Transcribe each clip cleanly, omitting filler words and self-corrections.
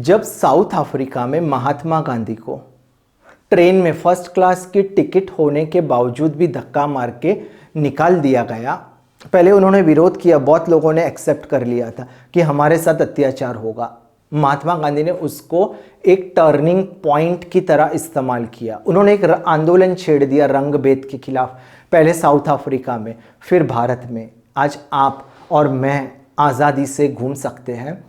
जब south Africa में महात्मा गांधी को ट्रेन में फर्स्ट क्लास की टिकट होने के बावजूद भी धक्का मार के निकाल दिया गया, पहले उन्होंने विरोध किया, बहुत लोगों ने एक्सेप्ट कर लिया था कि हमारे साथ अत्याचार होगा। महात्मा गांधी ने उसको एक टर्निंग पॉइंट की तरह इस्तेमाल किया। उन्होंने एक आंदोलन छेड़ दिया रंग भेद के खिलाफ, पहले साउथ अफ्रीका में, फिर भारत में। आज आप और मैं आज़ादी से घूम सकते हैं,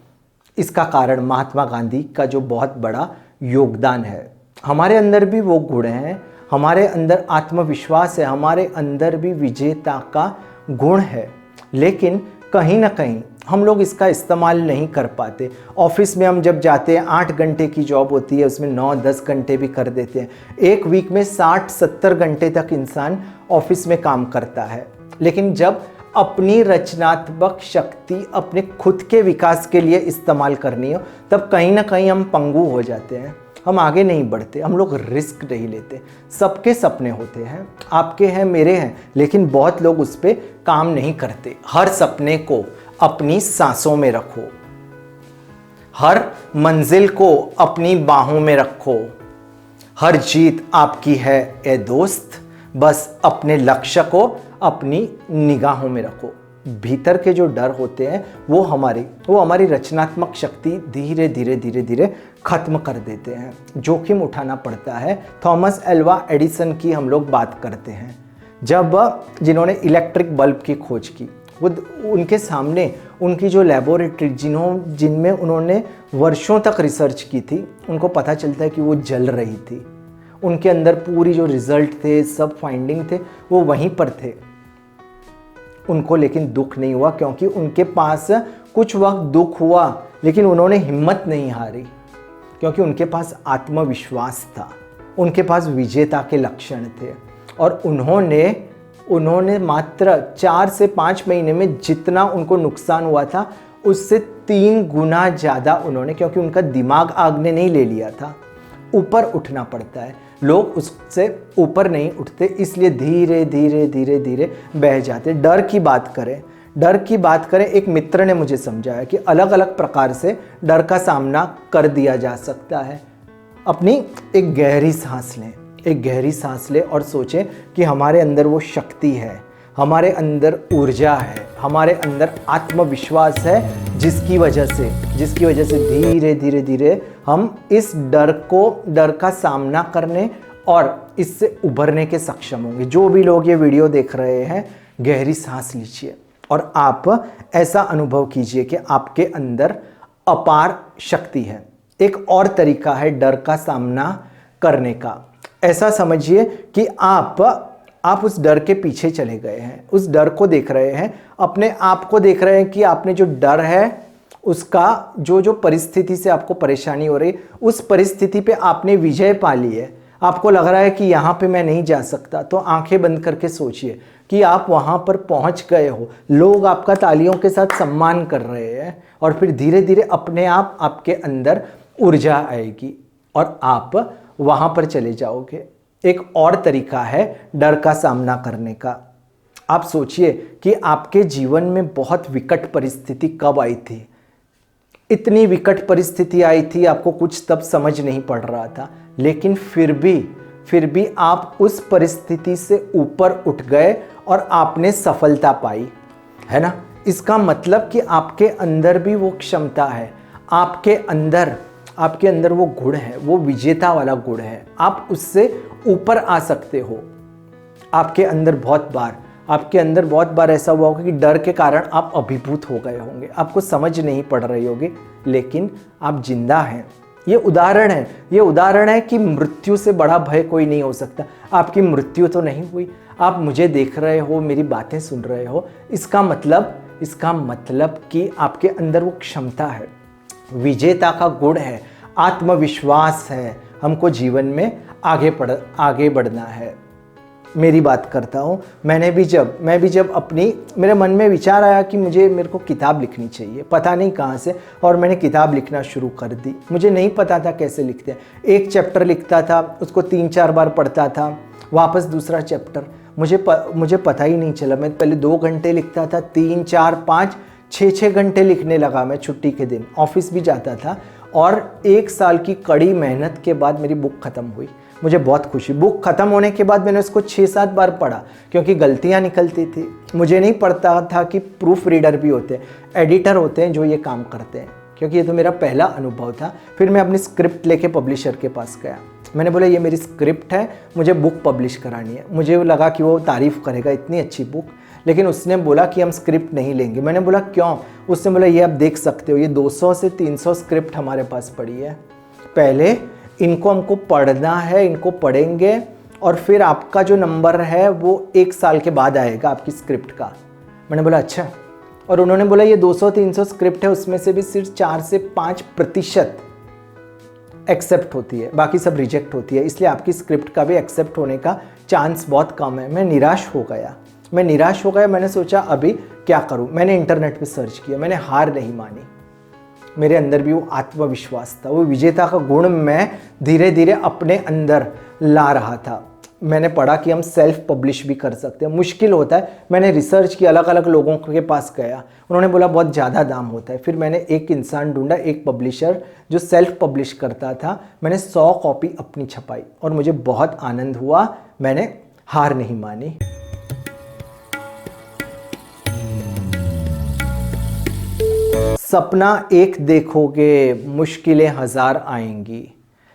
इसका कारण महात्मा गांधी का जो बहुत बड़ा योगदान है। हमारे अंदर भी वो गुण हैं, हमारे अंदर आत्मविश्वास है, हमारे अंदर भी विजेता का गुण है, लेकिन कहीं ना कहीं हम लोग इसका इस्तेमाल नहीं कर पाते। ऑफिस में हम जब जाते हैं 8 घंटे की जॉब होती है, उसमें 9-10 घंटे भी कर देते हैं। एक वीक में 60-70 घंटे तक इंसान ऑफिस में काम करता है, लेकिन जब अपनी रचनात्मक शक्ति अपने खुद के विकास के लिए इस्तेमाल करनी हो, तब कहीं ना कहीं हम पंगु हो जाते हैं, हम आगे नहीं बढ़ते, हम लोग रिस्क नहीं लेते। सबके सपने होते हैं, आपके हैं, मेरे हैं, लेकिन बहुत लोग उस पर काम नहीं करते। हर सपने को अपनी सांसों में रखो, हर मंजिल को अपनी बाहों में रखो, हर जीत आपकी है ए दोस्त, बस अपने लक्ष्य को अपनी निगाहों में रखो। भीतर के जो डर होते हैं वो हमारी रचनात्मक शक्ति धीरे धीरे धीरे धीरे खत्म कर देते हैं। जोखिम उठाना पड़ता है। थॉमस एल्वा एडिसन की हम लोग बात करते हैं, जिन्होंने इलेक्ट्रिक बल्ब की खोज की, वो उनके सामने उनकी जो लेबोरेटरी जिनमें उन्होंने वर्षों तक रिसर्च की थी, उनको पता चलता है कि वो जल रही थी। उनके अंदर पूरी जो रिजल्ट थे, सब फाइंडिंग थे, वो वहीं पर थे। उनको लेकिन दुख नहीं हुआ, क्योंकि उनके पास कुछ वक्त दुख हुआ, लेकिन उन्होंने हिम्मत नहीं हारी, क्योंकि उनके पास आत्मविश्वास था, उनके पास विजेता के लक्षण थे। और उन्होंने मात्र 4 से 5 महीने में जितना उनको नुकसान हुआ था, उससे 3 गुना ज़्यादा उन्होंने, क्योंकि उनका दिमाग आग ने नहीं ले लिया था। ऊपर उठना पड़ता है, लोग उससे ऊपर नहीं उठते, इसलिए धीरे धीरे धीरे धीरे बह जाते। डर की बात करें, एक मित्र ने मुझे समझाया कि अलग अलग प्रकार से डर का सामना कर दिया जा सकता है। अपनी एक गहरी सांस लें और सोचें कि हमारे अंदर वो शक्ति है, हमारे अंदर ऊर्जा है, हमारे अंदर आत्मविश्वास है, जिसकी वजह से धीरे धीरे धीरे हम इस डर का सामना करने और इससे उभरने के सक्षम होंगे। जो भी लोग ये वीडियो देख रहे हैं, गहरी सांस लीजिए और आप ऐसा अनुभव कीजिए कि आपके अंदर अपार शक्ति है। एक और तरीका है डर का सामना करने का। ऐसा समझिए कि आप उस डर के पीछे चले गए हैं, उस डर को देख रहे हैं, अपने आप को देख रहे हैं कि आपने जो डर है उसका जो परिस्थिति से आपको परेशानी हो रही, उस परिस्थिति पे आपने विजय पा ली है। आपको लग रहा है कि यहाँ पे मैं नहीं जा सकता, तो आंखें बंद करके सोचिए कि आप वहाँ पर पहुँच गए हो, लोग आपका तालियों के साथ सम्मान कर रहे हैं, और फिर धीरे धीरे अपने आप आपके अंदर ऊर्जा आएगी और आप वहाँ पर चले जाओगे। एक और तरीका है डर का सामना करने का। आप सोचिए कि आपके जीवन में बहुत विकट परिस्थिति कब आई थी। इतनी विकट परिस्थिति आई थी, आपको कुछ तब समझ नहीं पड़ रहा था, लेकिन फिर भी आप उस परिस्थिति से ऊपर उठ गए और आपने सफलता पाई, है ना। इसका मतलब कि आपके अंदर भी वो क्षमता है, आपके अंदर वो गुण है, वो विजेता वाला गुण है, आप उससे ऊपर आ सकते हो। आपके अंदर बहुत बार ऐसा हुआ होगा कि डर के कारण आप अभिभूत हो गए होंगे, आपको समझ नहीं पड़ रही होगी, लेकिन आप जिंदा हैं। ये उदाहरण है कि मृत्यु से बड़ा भय कोई नहीं हो सकता। आपकी मृत्यु तो नहीं हुई, आप मुझे देख रहे हो, मेरी बातें सुन रहे हो, इसका मतलब कि आपके अंदर वो क्षमता है, विजेता का गुण है, आत्मविश्वास है। हमको जीवन में आगे बढ़ना है। मेरी बात करता हूँ, मैं भी जब मेरे मन में विचार आया कि मेरे को किताब लिखनी चाहिए, पता नहीं कहाँ से, और मैंने किताब लिखना शुरू कर दी। मुझे नहीं पता था कैसे लिखते हैं। एक चैप्टर लिखता था, उसको 3-4 बार पढ़ता था, वापस दूसरा चैप्टर, मुझे पता ही नहीं चला। मैं पहले 2 घंटे लिखता था, 3, 4, 5, 6 घंटे लिखने लगा मैं छुट्टी के दिन। ऑफिस भी जाता था और 1 साल की कड़ी मेहनत के बाद मेरी बुक ख़त्म हुई। मुझे बहुत खुशी। बुक ख़त्म होने के बाद मैंने उसको 6-7 बार पढ़ा क्योंकि गलतियाँ निकलती थी। मुझे नहीं पता था कि प्रूफ रीडर भी होते हैं, एडिटर होते हैं जो ये काम करते हैं, क्योंकि ये तो मेरा पहला अनुभव था। फिर मैं अपनी स्क्रिप्ट लेके पब्लिशर के पास गया। मैंने बोला ये मेरी स्क्रिप्ट है, मुझे बुक पब्लिश करानी है। मुझे लगा कि वो तारीफ़ करेगा, इतनी अच्छी बुक, लेकिन उसने बोला कि हम स्क्रिप्ट नहीं लेंगे। मैंने बोला क्यों? उसने बोला ये आप देख सकते हो, ये 200 से 300 स्क्रिप्ट हमारे पास पड़ी है। पहले इनको हमको पढ़ना है, इनको पढ़ेंगे और फिर आपका जो नंबर है वो 1 साल के बाद आएगा आपकी स्क्रिप्ट का। मैंने बोला अच्छा। और उन्होंने बोला ये 200-300 स्क्रिप्ट है, उसमें से भी सिर्फ 4 से 5% एक्सेप्ट होती है, बाकी सब रिजेक्ट होती है, इसलिए आपकी स्क्रिप्ट का भी एक्सेप्ट होने का चांस बहुत कम है। मैं निराश हो गया। मैंने सोचा अभी क्या करूं। मैंने इंटरनेट पे सर्च किया, मैंने हार नहीं मानी। मेरे अंदर भी वो आत्मविश्वास था, वो विजेता का गुण मैं धीरे धीरे अपने अंदर ला रहा था। मैंने पढ़ा कि हम सेल्फ पब्लिश भी कर सकते हैं। मुश्किल होता है। मैंने रिसर्च की, अलग अलग लोगों के पास गया, उन्होंने बोला बहुत ज़्यादा दाम होता है। फिर मैंने एक इंसान ढूंढा, एक पब्लिशर जो सेल्फ पब्लिश करता था। मैंने 100 कॉपी अपनी छपाई और मुझे बहुत आनंद हुआ। मैंने हार नहीं मानी। सपना एक देखोगे, मुश्किलें 1000 आएंगी,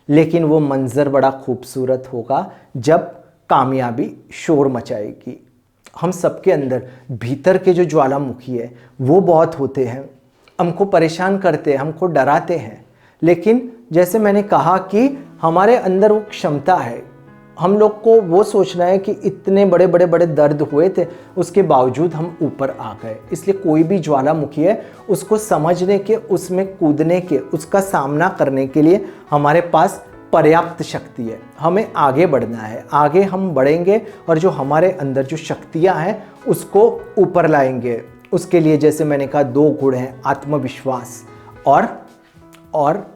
लेकिन वो मंज़र बड़ा खूबसूरत होगा जब कामयाबी शोर मचाएगी। हम सबके अंदर भीतर के जो ज्वालामुखी है वो बहुत होते हैं, हमको परेशान करते हैं, हमको डराते हैं। लेकिन जैसे मैंने कहा कि हमारे अंदर वो क्षमता है। हम लोग को वो सोचना है कि इतने बड़े बड़े बड़े दर्द हुए थे, उसके बावजूद हम ऊपर आ गए। इसलिए कोई भी ज्वालामुखी है उसको समझने के, उसमें कूदने के, उसका सामना करने के लिए हमारे पास पर्याप्त शक्ति है। हमें आगे बढ़ना है, आगे हम बढ़ेंगे और जो हमारे अंदर जो शक्तियाँ हैं उसको ऊपर लाएंगे। उसके लिए जैसे मैंने कहा 2 गुण हैं, आत्मविश्वास और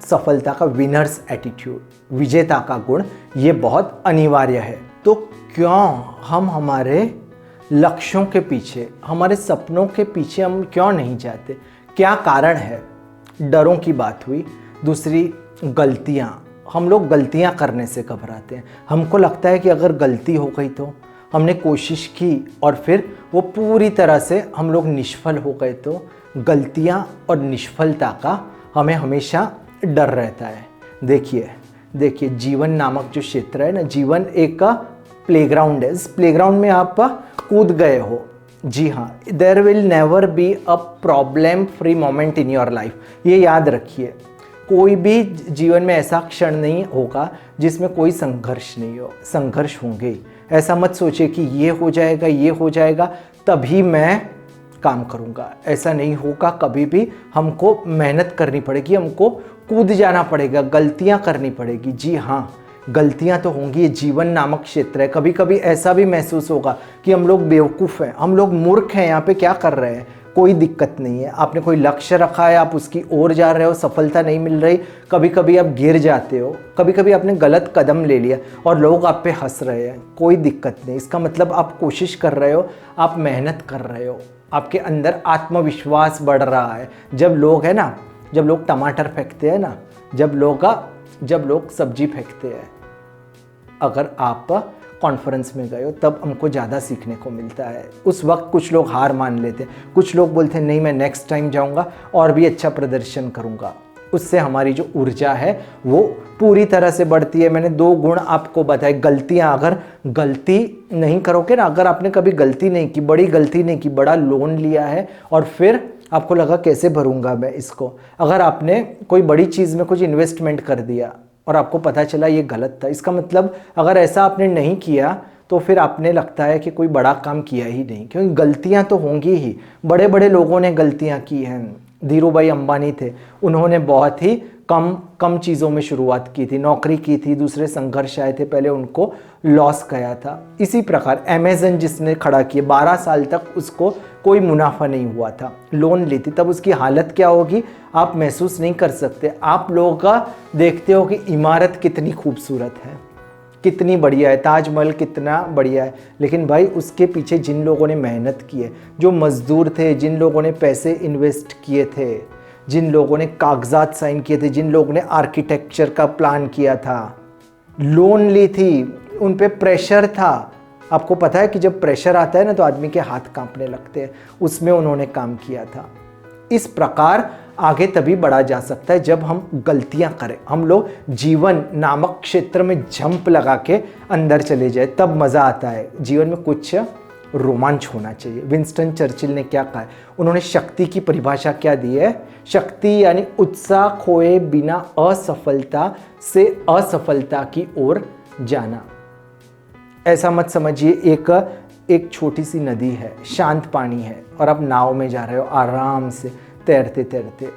सफलता का विनर्स एटीट्यूड, विजेता का गुण, ये बहुत अनिवार्य है। तो क्यों हम हमारे लक्ष्यों के पीछे, हमारे सपनों के पीछे हम क्यों नहीं जाते? क्या कारण है? डरों की बात हुई। दूसरी गलतियाँ, हम लोग गलतियाँ करने से घबराते हैं। हमको लगता है कि अगर गलती हो गई तो, हमने कोशिश की और फिर वो पूरी तरह से हम लोग निष्फल हो गए तो, गलतियाँ और निष्फलता का हमें हमेशा डर रहता है। देखिए जीवन नामक जो क्षेत्र है ना, जीवन एक का प्लेग्राउंड है। इस प्लेग्राउंड में आप कूद गए हो। जी हाँ, there will never be a problem free moment in your life. ये याद रखिए, कोई भी जीवन में ऐसा क्षण नहीं होगा जिसमें कोई संघर्ष नहीं हो। संघर्ष होंगे। ऐसा मत सोचिए कि ये हो जाएगा तभी मैं काम करूँगा। ऐसा नहीं होगा कभी भी। हमको मेहनत करनी पड़ेगी, हमको कूद जाना पड़ेगा, गलतियाँ करनी पड़ेगी। जी हाँ, गलतियाँ तो होंगी। ये जीवन नामक क्षेत्र है। कभी कभी ऐसा भी महसूस होगा कि हम लोग बेवकूफ़ हैं, हम लोग मूर्ख हैं, यहाँ पे क्या कर रहे हैं। कोई दिक्कत नहीं है। आपने कोई लक्ष्य रखा है, आप उसकी ओर जा रहे हो, सफलता नहीं मिल रही, कभी कभी आप गिर जाते हो, कभी कभी आपने गलत कदम ले लिया और लोग आप पे हंस रहे हैं। कोई दिक्कत नहीं। इसका मतलब आप कोशिश कर रहे हो, आप मेहनत कर रहे हो, आपके अंदर आत्मविश्वास बढ़ रहा है। जब लोग टमाटर फेंकते हैं ना, जब लोग सब्जी फेंकते हैं, अगर आप कॉन्फ्रेंस में गए हो तब हमको ज़्यादा सीखने को मिलता है। उस वक्त कुछ लोग हार मान लेते हैं, कुछ लोग बोलते हैं नहीं मैं नेक्स्ट टाइम जाऊंगा और भी अच्छा प्रदर्शन करूंगा। उससे हमारी जो ऊर्जा है वो पूरी तरह से बढ़ती है। मैंने 2 गुण आपको बताए। गलतियाँ, अगर गलती नहीं करोगे ना, अगर आपने कभी गलती नहीं की, बड़ी गलती नहीं की, बड़ा लोन लिया है और फिर आपको लगा कैसे भरूंगा मैं इसको, अगर आपने कोई बड़ी चीज़ में कुछ इन्वेस्टमेंट कर दिया और आपको पता चला ये गलत था, इसका मतलब अगर ऐसा आपने नहीं किया तो फिर आपने लगता है कि कोई बड़ा काम किया ही नहीं, क्योंकि गलतियां तो होंगी ही। बड़े बड़े लोगों ने गलतियां की हैं। धीरूभाई अंबानी थे, उन्होंने बहुत ही कम चीज़ों में शुरुआत की थी, नौकरी की थी, दूसरे संघर्ष आए थे, पहले उनको लॉस गया था। इसी प्रकार अमेज़न जिसने खड़ा किया, 12 साल तक उसको कोई मुनाफा नहीं हुआ था, लोन ली थी, तब उसकी हालत क्या होगी आप महसूस नहीं कर सकते। आप लोगों का देखते हो कि इमारत कितनी खूबसूरत है, कितनी बढ़िया है, ताजमहल कितना बढ़िया है, लेकिन भाई उसके पीछे जिन लोगों ने मेहनत की है, जो मज़दूर थे, जिन लोगों ने पैसे इन्वेस्ट किए थे, जिन लोगों ने कागजात साइन किए थे, जिन लोगों ने आर्किटेक्चर का प्लान किया था, लोन ली थी, उन पे प्रेशर था। आपको पता है कि जब प्रेशर आता है ना तो आदमी के हाथ कांपने लगते हैं, उसमें उन्होंने काम किया था। इस प्रकार आगे तभी बढ़ा जा सकता है जब हम गलतियां करें, हम लोग जीवन नामक क्षेत्र में जंप लगा के अंदर चले जाए, तब मज़ा आता है। जीवन में कुछ रोमांच होना चाहिए। विंस्टन चर्चिल ने क्या कहा है? उन्होंने शक्ति की परिभाषा क्या दी है? शक्ति यानी उत्साह खोए बिना असफलता से असफलता की ओर जाना। ऐसा मत समझिए एक छोटी सी नदी है, शांत पानी है और आप नाव में जा रहे हो आराम से तैरते तैरते।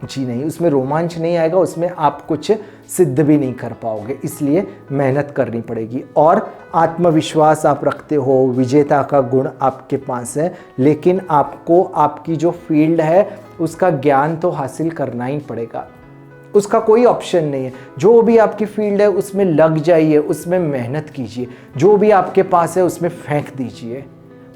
जी नहीं, उसमें रोमांच नहीं आएगा, उसमें आप कुछ सिद्ध भी नहीं कर पाओगे। इसलिए मेहनत करनी पड़ेगी और आत्मविश्वास आप रखते हो, विजेता का गुण आपके पास है, लेकिन आपको आपकी जो फील्ड है उसका ज्ञान तो हासिल करना ही पड़ेगा। उसका कोई ऑप्शन नहीं है। जो भी आपकी फील्ड है उसमें लग जाइए, उसमें मेहनत कीजिए। जो भी आपके पास है उसमें फेंक दीजिए।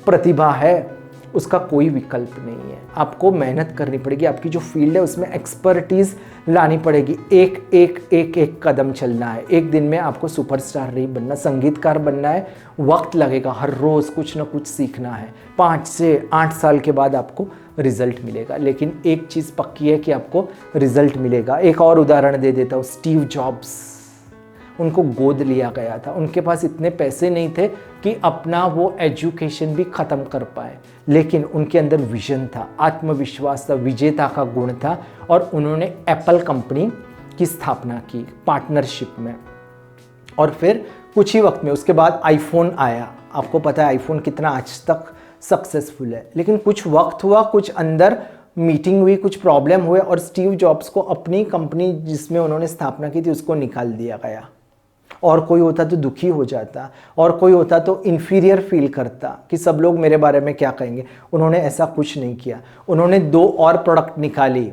प्रतिभा है, उसका कोई विकल्प नहीं है। आपको मेहनत करनी पड़ेगी, आपकी जो फील्ड है उसमें एक्सपर्टीज लानी पड़ेगी। एक कदम चलना है। एक दिन में आपको सुपरस्टार नहीं बनना, संगीतकार बनना है, वक्त लगेगा। हर रोज़ कुछ ना कुछ सीखना है। 5 से 8 साल के बाद आपको रिजल्ट मिलेगा, लेकिन एक चीज़ पक्की है कि आपको रिजल्ट मिलेगा। एक और उदाहरण दे देता हूँ, स्टीव जॉब्स, उनको गोद लिया गया था। उनके पास इतने पैसे नहीं थे कि अपना वो एजुकेशन भी ख़त्म कर पाए, लेकिन उनके अंदर विजन था, आत्मविश्वास था, विजेता का गुण था और उन्होंने एप्पल कंपनी की स्थापना की पार्टनरशिप में। और फिर कुछ ही वक्त में उसके बाद आईफोन आया। आपको पता है आईफोन कितना आज तक सक्सेसफुल है, लेकिन कुछ वक्त हुआ, कुछ अंदर मीटिंग हुई, कुछ प्रॉब्लम हुए और स्टीव जॉब्स को अपनी कंपनी जिसमें उन्होंने स्थापना की थी उसको निकाल दिया गया। और कोई होता तो दुखी हो जाता, और कोई होता तो इन्फीरियर फील करता कि सब लोग मेरे बारे में क्या कहेंगे। उन्होंने ऐसा कुछ नहीं किया। उन्होंने 2 और प्रोडक्ट निकाली,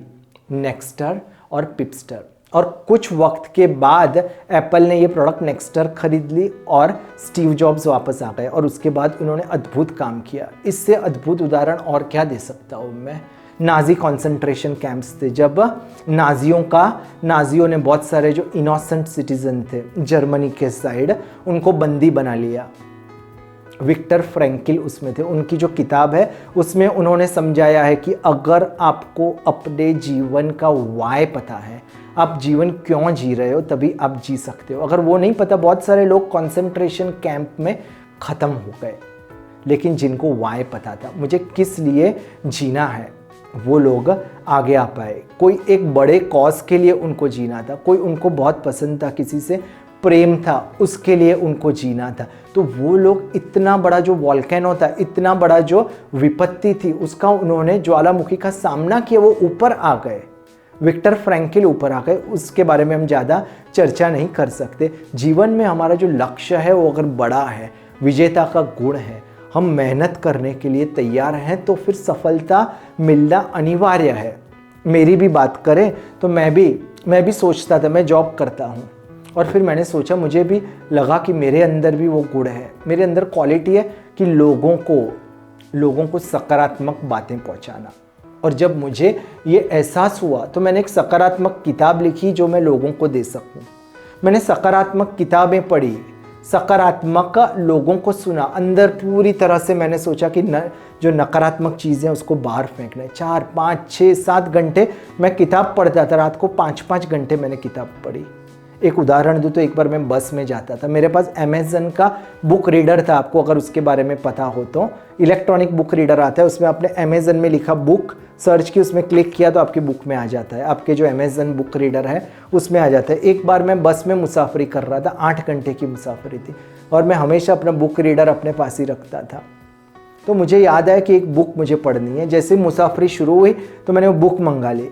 नेक्स्टर और पिपस्टर, और कुछ वक्त के बाद एप्पल ने ये प्रोडक्ट नेक्स्टर खरीद ली और स्टीव जॉब्स वापस आ गए और उसके बाद उन्होंने अद्भुत काम किया। इससे अद्भुत उदाहरण और क्या दे सकता हूँ मैं? नाजी कॉन्सेंट्रेशन कैंप्स थे, जब नाजियों ने बहुत सारे जो इनोसेंट सिटीजन थे जर्मनी के साइड, उनको बंदी बना लिया। विक्टर फ्रैंकल उसमें थे। उनकी जो किताब है उसमें उन्होंने समझाया है कि अगर आपको अपने जीवन का वाय पता है, आप जीवन क्यों जी रहे हो, तभी आप जी सकते हो। अगर वो नहीं पता, बहुत सारे लोग कॉन्सेंट्रेशन कैंप में ख़त्म हो गए, लेकिन जिनको वाय पता था, मुझे किस लिए जीना है, वो लोग आगे आ पाए। कोई एक बड़े कॉज के लिए उनको जीना था, कोई उनको बहुत पसंद था, किसी से प्रेम था, उसके लिए उनको जीना था। तो वो लोग इतना बड़ा जो वॉल्केनो था, इतना बड़ा जो विपत्ति थी, उसका उन्होंने ज्वालामुखी का सामना किया, वो ऊपर आ गए। विक्टर फ्रैंकल ऊपर आ गए, उसके बारे में हम ज़्यादा चर्चा नहीं कर सकते। जीवन में हमारा जो लक्ष्य है वो अगर बड़ा है, विजेता का गुण है, हम मेहनत करने के लिए तैयार हैं, तो फिर सफलता मिलना अनिवार्य है। मेरी भी बात करें तो मैं भी सोचता था, मैं जॉब करता हूँ और फिर मैंने सोचा, मुझे भी लगा कि मेरे अंदर भी वो गुण है, मेरे अंदर क्वालिटी है कि लोगों को सकारात्मक बातें पहुँचाना। और जब मुझे ये एहसास हुआ तो मैंने एक सकारात्मक किताब लिखी जो मैं लोगों को दे सकूं। मैंने सकारात्मक किताबें पढ़ी, सकारात्मक लोगों को सुना, अंदर पूरी तरह से मैंने सोचा कि जो नकारात्मक चीज़ें उसको बाहर फेंकना है। 4, 5, 6, 7 घंटे मैं किताब पढ़ता था, रात को 5-5 घंटे मैंने किताब पढ़ी। एक उदाहरण दूँ तो एक बार मैं बस में जाता था, मेरे पास अमेज़न का बुक रीडर था। आपको अगर उसके बारे में पता हो तो इलेक्ट्रॉनिक बुक रीडर आता है, उसमें आपने अमेज़न में लिखा बुक सर्च की, उसमें क्लिक किया तो आपकी बुक में आ जाता है, आपके जो अमेज़न बुक रीडर है उसमें आ जाता है। एक बार मैं बस में मुसाफरी कर रहा था, 8 घंटे की मुसाफरी थी और मैं हमेशा अपना बुक रीडर अपने पास ही रखता था। तो मुझे याद आया कि एक बुक मुझे पढ़नी है। जैसे मुसाफरी शुरू हुई तो मैंने वो बुक मंगा ली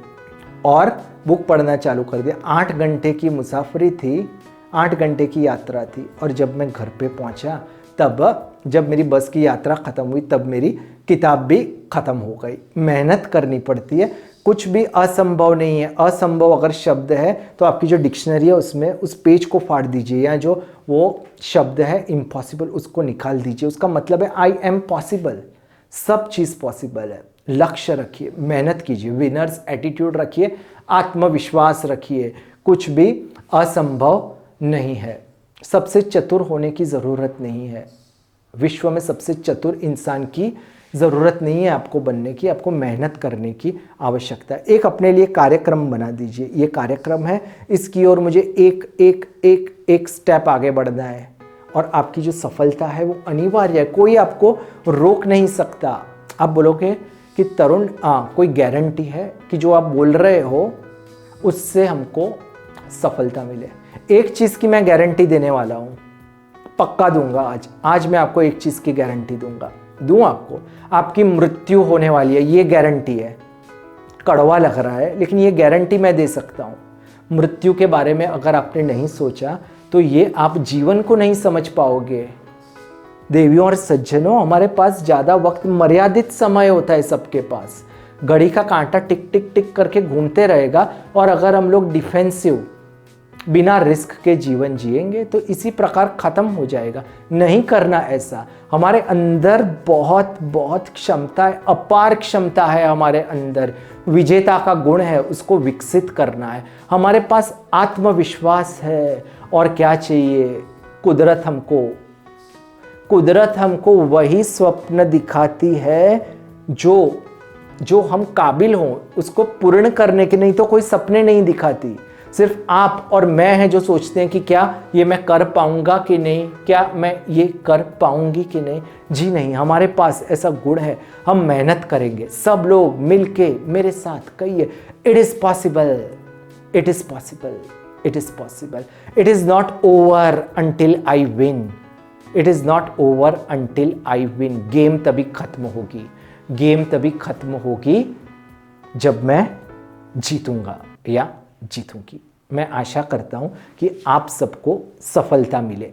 और बुक पढ़ना चालू कर दिया। 8 घंटे की मुसाफरी थी, 8 घंटे की यात्रा थी और जब मैं घर पे पहुंचा, तब जब मेरी बस की यात्रा ख़त्म हुई, तब मेरी किताब भी ख़त्म हो गई। मेहनत करनी पड़ती है, कुछ भी असंभव नहीं है। असंभव अगर शब्द है तो आपकी जो डिक्शनरी है उसमें उस पेज को फाड़ दीजिए, या जो वो शब्द है इम्पॉसिबल उसको निकाल दीजिए। उसका मतलब है आई एम पॉसिबल। सब चीज़ पॉसिबल है। लक्ष्य रखिए, मेहनत कीजिए, विनर्स एटीट्यूड रखिए, आत्मविश्वास रखिए, कुछ भी असंभव नहीं है। सबसे चतुर होने की ज़रूरत नहीं है, विश्व में सबसे चतुर इंसान की ज़रूरत नहीं है आपको बनने की, आपको मेहनत करने की आवश्यकता है। एक अपने लिए कार्यक्रम बना दीजिए, ये कार्यक्रम है, इसकी ओर मुझे एक एक एक एक स्टेप आगे बढ़ना है और आपकी जो सफलता है वो अनिवार्य है, कोई आपको रोक नहीं सकता। आप बोलोगे कि तरुण कोई गारंटी है कि जो आप बोल रहे हो उससे हमको सफलता मिले? एक चीज़ की मैं गारंटी देने वाला हूँ, पक्का दूंगा। आज मैं आपको एक चीज़ की गारंटी दूं आपको, आपकी मृत्यु होने वाली है, ये गारंटी है। कड़वा लग रहा है लेकिन ये गारंटी मैं दे सकता हूँ। मृत्यु के बारे में अगर आपने नहीं सोचा तो ये आप जीवन को नहीं समझ पाओगे। देवियों और सज्जनों, हमारे पास ज़्यादा वक्त, मर्यादित समय होता है सबके पास। घड़ी का कांटा टिक टिक टिक करके घूमते रहेगा और अगर हम लोग डिफेंसिव बिना रिस्क के जीवन जिएंगे तो इसी प्रकार ख़त्म हो जाएगा। नहीं करना ऐसा। हमारे अंदर बहुत बहुत क्षमता है, अपार क्षमता है हमारे अंदर, विजेता का गुण है, उसको विकसित करना है। हमारे पास आत्मविश्वास है और क्या चाहिए? कुदरत हमको वही स्वप्न दिखाती है जो हम काबिल हों उसको पूर्ण करने के, नहीं तो कोई सपने नहीं दिखाती। सिर्फ आप और मैं हैं जो सोचते हैं कि क्या ये मैं कर पाऊंगा कि नहीं, क्या मैं ये कर पाऊंगी कि नहीं। जी नहीं, हमारे पास ऐसा गुण है, हम मेहनत करेंगे। सब लोग मिलके मेरे साथ कहिए, it is possible, it is possible, it is possible. It is not over until I win, it is not over until I win. Game तभी खत्म होगी, गेम तभी खत्म होगी जब मैं जीतूंगा या जीतूंगी। मैं आशा करता हूं कि आप सबको सफलता मिले।